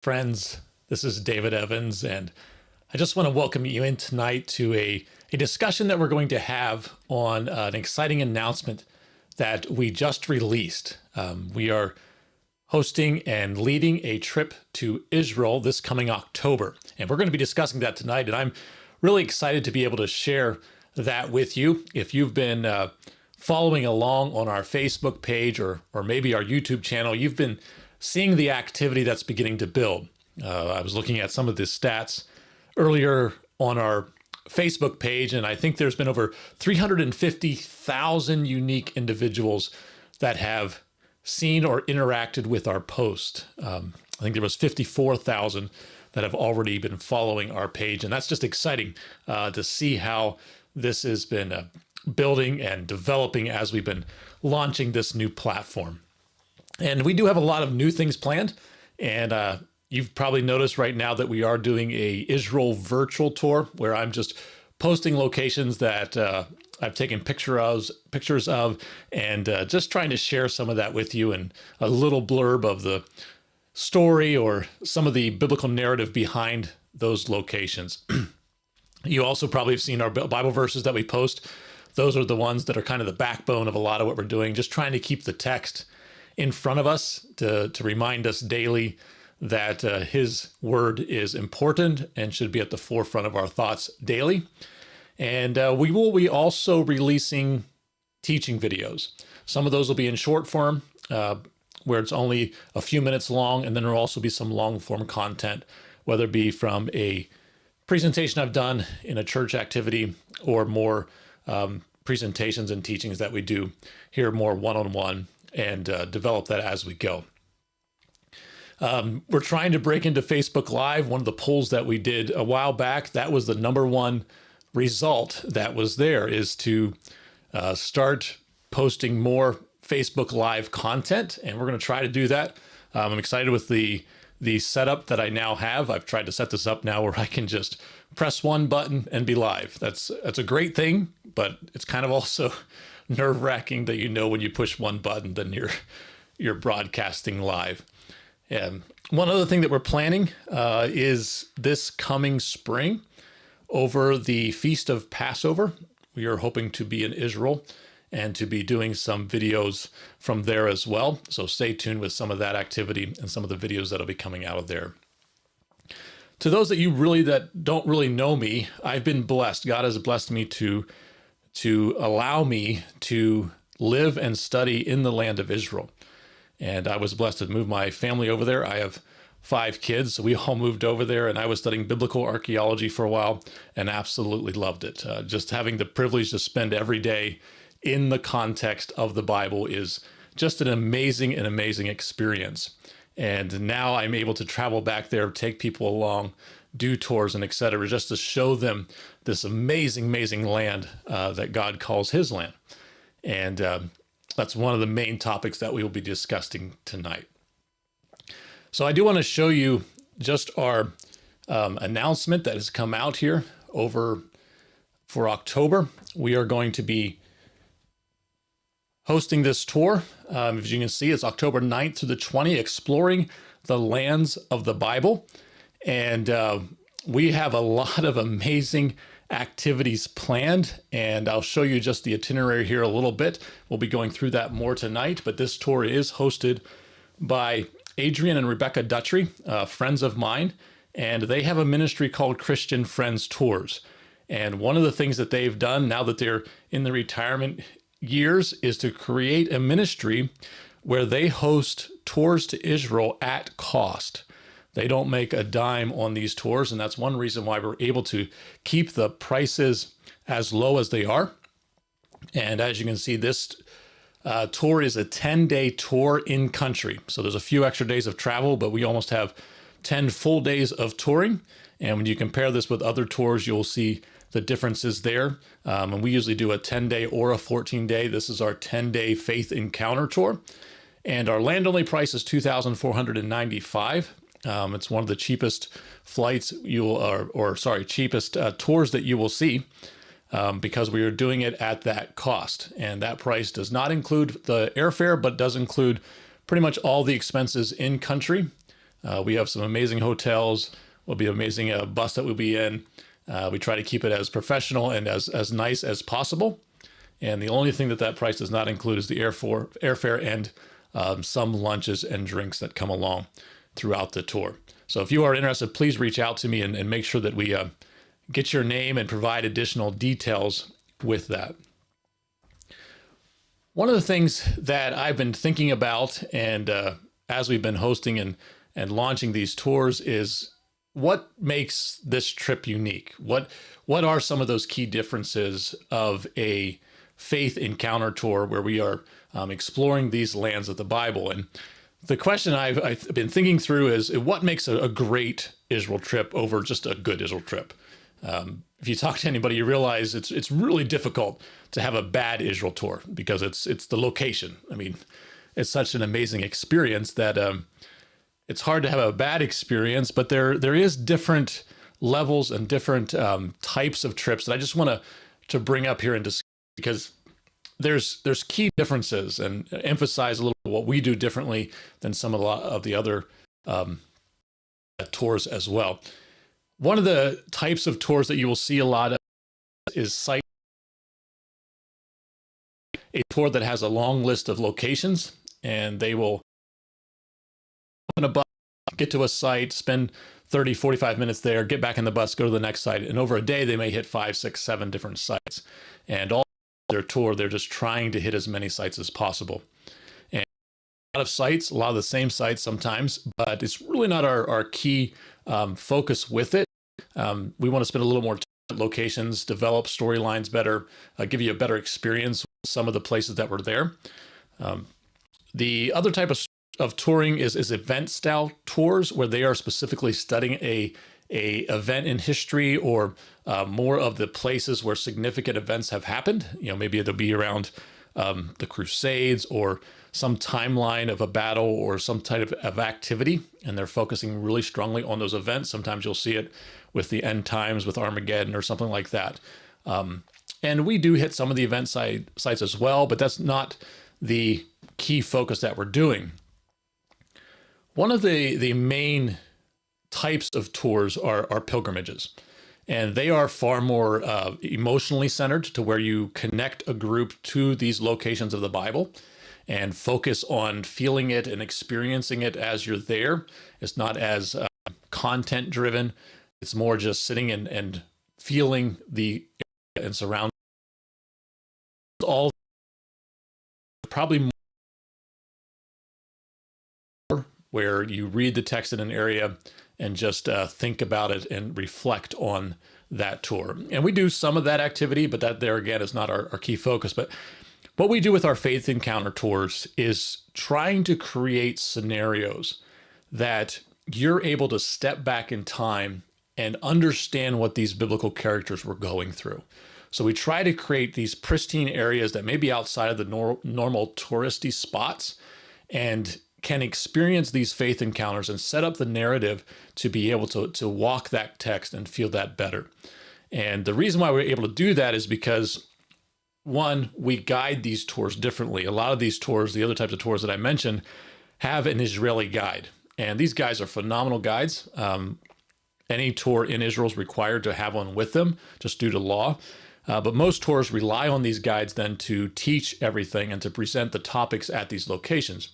Friends, this is David Evans, and I just want to welcome you in tonight to a discussion that we're going to have on an exciting announcement that we just released. We are hosting and leading a trip to Israel this coming October, and we're going to be discussing that tonight, and I'm really excited to be able to share that with you. If you've been following along on our Facebook page or maybe our YouTube channel, you've been seeing the activity that's beginning to build. I was looking at some of the stats earlier on our Facebook page, and I think there's been over 350,000 unique individuals that have seen or interacted with our post. I think there was 54,000 that have already been following our page, and that's just exciting to see how this has been building and developing as we've been launching this new platform. And we do have a lot of new things planned. And you've probably noticed right now that we are doing a Israel virtual tour where I'm just posting locations that I've taken pictures of, and just trying to share some of that with you and a little blurb of the story or some of the biblical narrative behind those locations. You also probably have seen our Bible verses that we post. Those are the ones that are kind of the backbone of a lot of what we're doing, just trying to keep the text in front of us to remind us daily that his word is important and should be at the forefront of our thoughts daily. And we will be also releasing teaching videos. Some of those will be in short form, where it's only a few minutes long, and then there will also be some long form content, whether it be from a presentation I've done in a church activity or more presentations and teachings that we do here more one-on-one, and develop that as we go. We're trying to break into Facebook Live. One of the polls that we did a while back, that was the number one result that was there, is to start posting more Facebook Live content, and we're going to try to do that. I'm excited with the setup that I now have. I've tried to set this up now where I can just press one button and be live. That's a great thing, but it's kind of also nerve-wracking that when you push one button, then you're broadcasting live. And one other thing that we're planning is this coming spring, over the Feast of Passover, we are hoping to be in Israel and to be doing some videos from there as well. So stay tuned with some of that activity and some of the videos that'll be coming out of there. To those that that don't really know me, I've been blessed. God has blessed me to allow me to live and study in the land of Israel. And I was blessed to move my family over there. I have 5 kids, so we all moved over there, and I was studying biblical archaeology for a while and absolutely loved it. Just having the privilege to spend every day in the context of the Bible is just an amazing experience. And now I'm able to travel back there, take people along, do tours and etc., just to show them this amazing land that God calls his land. And that's one of the main topics that we will be discussing tonight. So I do want to show you just our announcement that has come out here for October. We are going to be hosting this tour. As you can see, it's October 9th through the 20th, exploring the lands of the Bible. And we have a lot of amazing activities planned, and I'll show you just the itinerary here a little bit. We'll be going through that more tonight, but this tour is hosted by Adrian and Rebecca Dutry, friends of mine, and they have a ministry called Christian Friends Tours. And one of the things that they've done now that they're in the retirement years is to create a ministry where they host tours to Israel at cost. They don't make a dime on these tours, and that's one reason why we're able to keep the prices as low as they are. And as you can see, this tour is a 10-day tour in country. So there's a few extra days of travel, but we almost have 10 full days of touring. And when you compare this with other tours, you'll see the differences there. And we usually do a 10-day or a 14-day. This is our 10-day Faith Encounter tour. And our land-only price is $2,495. It's one of the cheapest flights cheapest tours that you will see, because we are doing it at that cost. And that price does not include the airfare, but does include pretty much all the expenses in country. We have some amazing hotels. Will be amazing bus that we'll be in. We try to keep it as professional and as nice as possible. And the only thing that price does not include is the airfare and some lunches and drinks that come along throughout the tour. So if you are interested, please reach out to me and make sure that we get your name and provide additional details with that. One of the things that I've been thinking about, and as we've been hosting and launching these tours, is what makes this trip unique? What are some of those key differences of a faith encounter tour where we are exploring these lands of the Bible? And the question I've been thinking through is what makes a great Israel trip over just a good Israel trip? If you talk to anybody, you realize it's really difficult to have a bad Israel tour because it's the location. I mean, it's such an amazing experience that it's hard to have a bad experience, but there is different levels and different types of trips that I just want to bring up here and discuss, because there's key differences and emphasize a little what we do differently than some of the other tours as well. One of the types of tours that you will see a lot of is a tour that has a long list of locations, and they will open a bus, get to a site, spend 30, 45 minutes there, get back in the bus, go to the next site. And over a day, they may hit 5, 6, 7 different sites. And all their tour, they're just trying to hit as many sites as possible. And a lot of sites, a lot of the same sites sometimes, but it's really not our key focus with it. We want to spend a little more time at locations, develop storylines better, give you a better experience with some of the places that were there. The other type of touring is event style tours, where they are specifically studying a event in history, or more of the places where significant events have happened. Maybe it'll be around the Crusades or some timeline of a battle or some type of activity, and they're focusing really strongly on those events. Sometimes you'll see it with the end times, with Armageddon or something like that. And we do hit some of the event sites as well, but that's not the key focus that we're doing. One of the main types of tours are pilgrimages, and they are far more emotionally centered, to where you connect a group to these locations of the Bible and focus on feeling it and experiencing it as you're there. It's not as content driven. It's more just sitting and feeling the area and surroundings. All probably more where you read the text in an area and just think about it and reflect on that tour. And we do some of that activity, but that there again is not our key focus. But what we do with our faith encounter tours is trying to create scenarios that you're able to step back in time and understand what these biblical characters were going through. So we try to create these pristine areas that may be outside of the normal touristy spots, and can experience these faith encounters and set up the narrative to be able to walk that text and feel that better. And the reason why we're able to do that is because, one, we guide these tours differently. A lot of these tours, the other types of tours that I mentioned, have an Israeli guide. And these guys are phenomenal guides. Any tour in Israel is required to have one with them, just due to law. But most tours rely on these guides then to teach everything and to present the topics at these locations.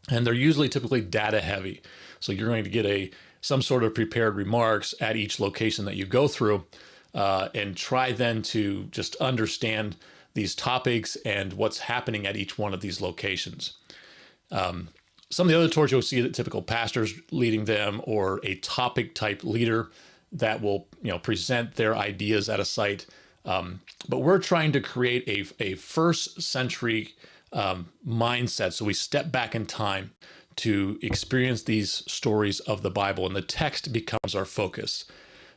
And they're usually typically data heavy. So you're going to get some sort of prepared remarks at each location that you go through, and try then to just understand these topics and what's happening at each one of these locations. Some of the other tours, you'll see that typical pastors leading them, or a topic type leader that will present their ideas at a site. But we're trying to create a first century mindset. So we step back in time to experience these stories of the Bible, and the text becomes our focus.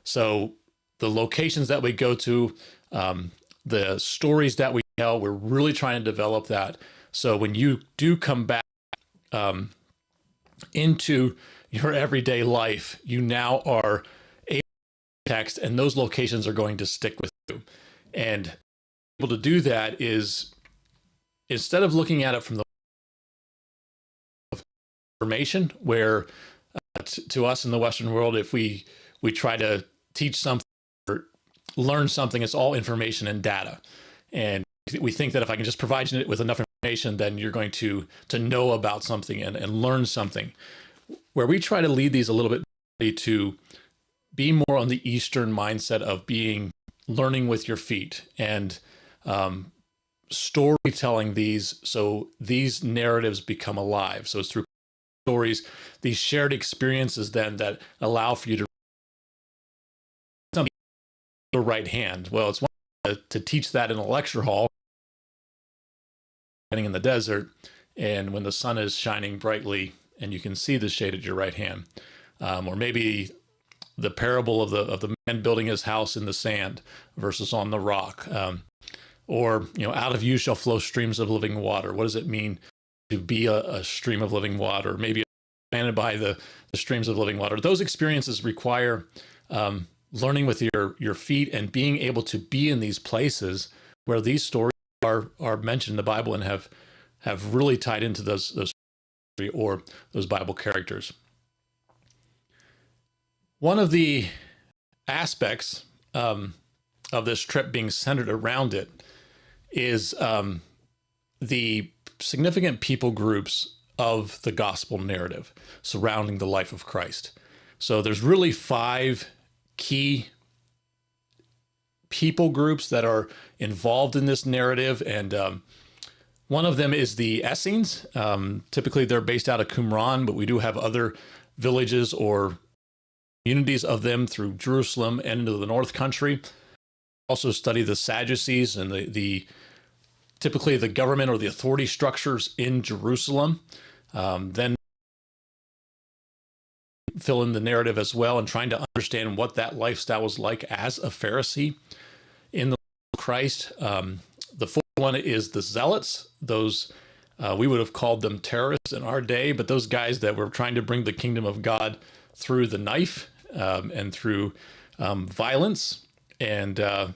So the locations that we go to, the stories that we tell, we're really trying to develop that. So when you do come back into your everyday life, you now are able to text, and those locations are going to stick with you. And able to do that is, instead of looking at it from the information, where to us in the Western world, if we try to teach something or learn something, it's all information and data. And we think that if I can just provide you with enough information, then you're going to know about something and learn something. Where we try to lead these a little bit to be more on the Eastern mindset of learning with your feet and storytelling these, so these narratives become alive. So it's through stories, these shared experiences then that allow for you to the right hand. Well, it's one to teach that in a lecture hall, standing in the desert, and when the sun is shining brightly and you can see the shade at your right hand, or maybe the parable of the man building his house in the sand versus on the rock, or out of you shall flow streams of living water. What does it mean to be a stream of living water? Maybe planted by the streams of living water. Those experiences require learning with your feet and being able to be in these places where these stories are mentioned in the Bible and have really tied into those or those Bible characters. One of the aspects of this trip being centered around it is the significant people groups of the gospel narrative surrounding the life of Christ. So there's really 5 key people groups that are involved in this narrative, and one of them is the Essenes. Typically they're based out of Qumran, but we do have other villages or communities of them through Jerusalem and into the North Country. Also study the Sadducees and the typically the government or the authority structures in Jerusalem. Then fill in the narrative as well and trying to understand what that lifestyle was like as a Pharisee in the Christ. The fourth one is the Zealots. Those we would have called them terrorists in our day, but those guys that were trying to bring the kingdom of God through the knife and through violence. And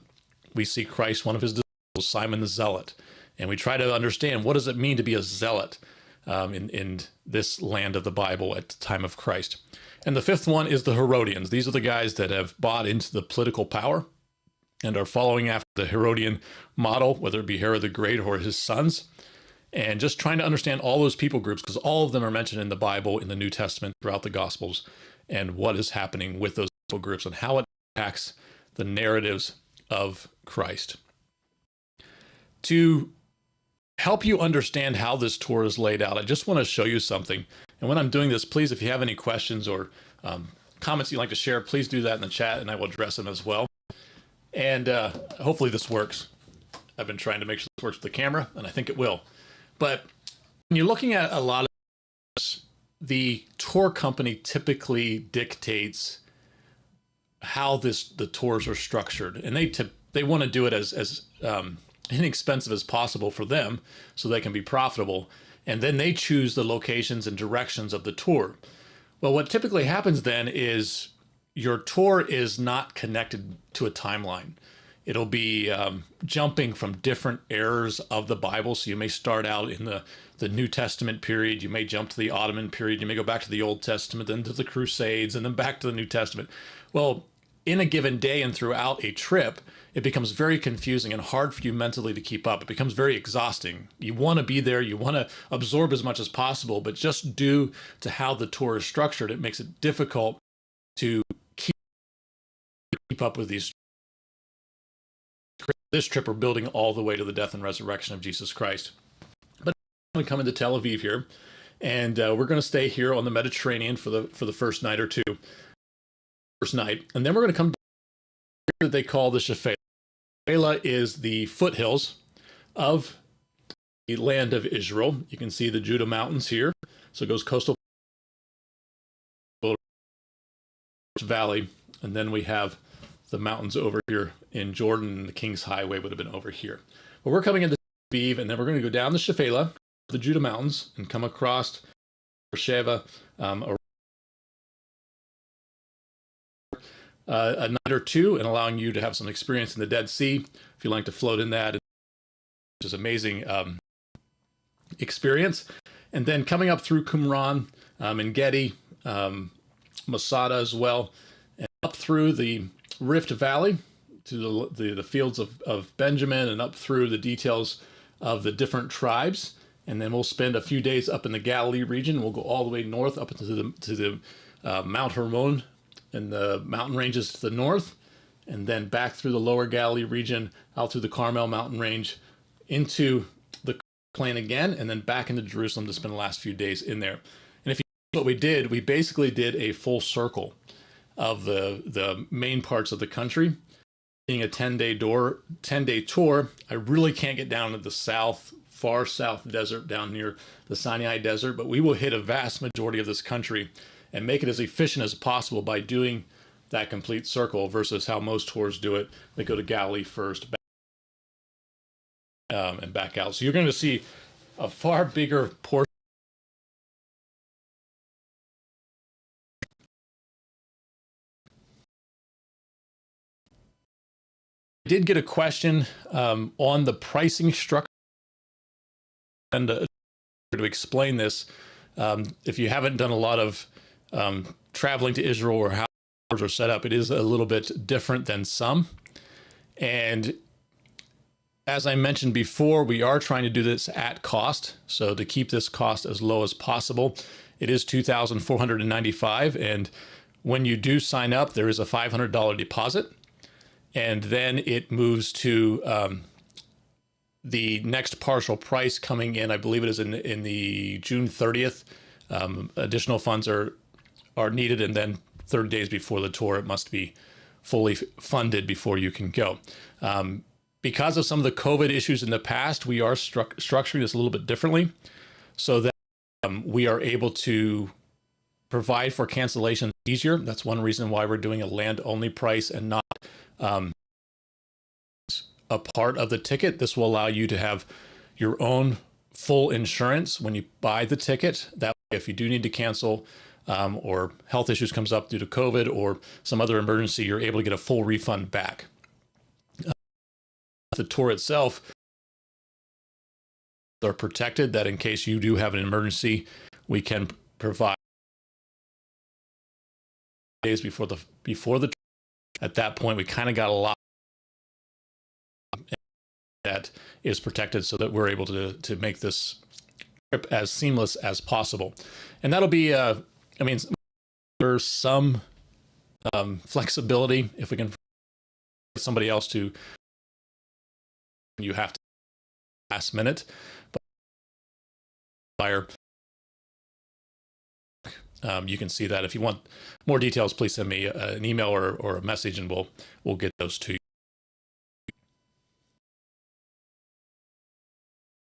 we see Christ, one of his disciples, Simon the Zealot. And we try to understand, what does it mean to be a zealot in this land of the Bible at the time of Christ? And the fifth one is the Herodians. These are the guys that have bought into the political power and are following after the Herodian model, whether it be Herod the Great or his sons, and just trying to understand all those people groups, because all of them are mentioned in the Bible, in the New Testament, throughout the Gospels, and what is happening with those people groups and how it impacts the narratives of Christ. To help you understand how this tour is laid out, I just want to show you something. And when I'm doing this, please, if you have any questions or comments you'd like to share, please do that in the chat and I will address them as well. And hopefully this works. I've been trying to make sure this works with the camera, and I think it will. But when you're looking at a lot of this, the tour company typically dictates how the tours are structured, and they want to do it as inexpensive as possible for them so they can be profitable, and then they choose the locations and directions of the tour. Well, what typically happens then is your tour is not connected to a timeline. It'll be jumping from different eras of the Bible. So you may start out in the New Testament period. You may jump to the Ottoman period. You may go back to the Old Testament, then to the Crusades, and then back to the New Testament. Well, in a given day and throughout a trip, it becomes very confusing and hard for you mentally to keep up. It becomes very exhausting. You want to be there. You want to absorb as much as possible, but just due to how the tour is structured, it makes it difficult to keep up with these. This trip, we're building all the way to the death and resurrection of Jesus Christ. But I'm going to come into Tel Aviv here, and we're going to stay here on the Mediterranean for the first night or two. First night, and then we're going to come to that they call the Shephelah. Shephelah is the foothills of the land of Israel. You can see the Judah Mountains here. So it goes coastal valley, and then we have the mountains over here in Jordan, and the King's Highway would have been over here. But we're coming into Aviv, and then we're going to go down the Shephelah, the Judah Mountains, and come across Beersheba, a night or two, and allowing you to have some experience in the Dead Sea, if you like to float in that, which is amazing experience. And then coming up through Qumran and Gedi, Masada as well, and up through the Rift Valley to the fields of Benjamin, and up through the details of the different tribes. And then we'll spend a few days up in the Galilee region. We'll go all the way north up into the Mount Hermon and the mountain ranges to the north, and then back through the lower Galilee region, out through the Carmel mountain range, into the plain again, and then back into Jerusalem to spend the last few days in there. And if you know what we did, we basically did a full circle of the main parts of the country. Being a 10-day tour, I really can't get down to the far south desert down near the Sinai Desert, but we will hit a vast majority of this country and make it as efficient as possible by doing that complete circle versus how most tours do it. They go to Galilee first, and back out. So you're going to see a far bigger portion. I did get a question on the pricing structure, and to explain this, if you haven't done a lot of traveling to Israel or how tours are set up, it is a little bit different than some. And as I mentioned before, we are trying to do this at cost. So to keep this cost as low as possible, it is $2,495. And when you do sign up, there is a $500 deposit. And then it moves to the next partial price coming in. I believe it is in the June 30th. Additional funds are needed, and then 30 days before the tour, it must be fully funded before you can go. Because of some of the COVID issues in the past, we are structuring this a little bit differently so that we are able to provide for cancellation easier. That's one reason why we're doing a land-only price and not a part of the ticket. This will allow you to have your own full insurance when you buy the ticket. That way, if you do need to cancel or health issues comes up due to COVID or some other emergency, you're able to get a full refund back. The tour itself are protected, that in case you do have an emergency, we can provide days before the tour. At that point, we kind of got a lot that is protected so that we're able to make this trip as seamless as possible. And that'll be, I mean, there's some flexibility if we can find somebody else to, you have to last minute, but you can see that. If you want more details, please send me an email or a message, and we'll get those to you.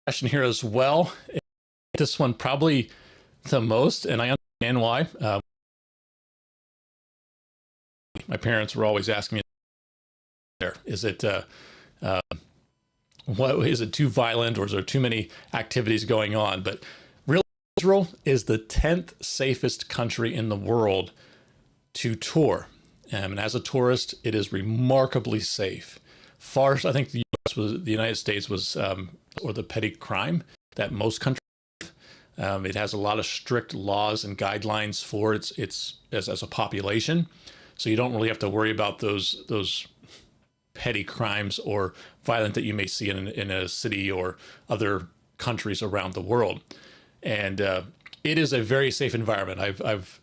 Question here as well. This one probably the most, and I understand why. My parents were always asking me, is it what is it too violent, or is there too many activities going on? But really, Israel is the 10th safest country in the world to tour. And as a tourist, it is remarkably safe. I think the United States was, or the petty crime that most countries have. It has a lot of strict laws and guidelines for its as a population. So you don't really have to worry about those petty crimes or violent that you may see in a city or other countries around the world. And it is a very safe environment. I've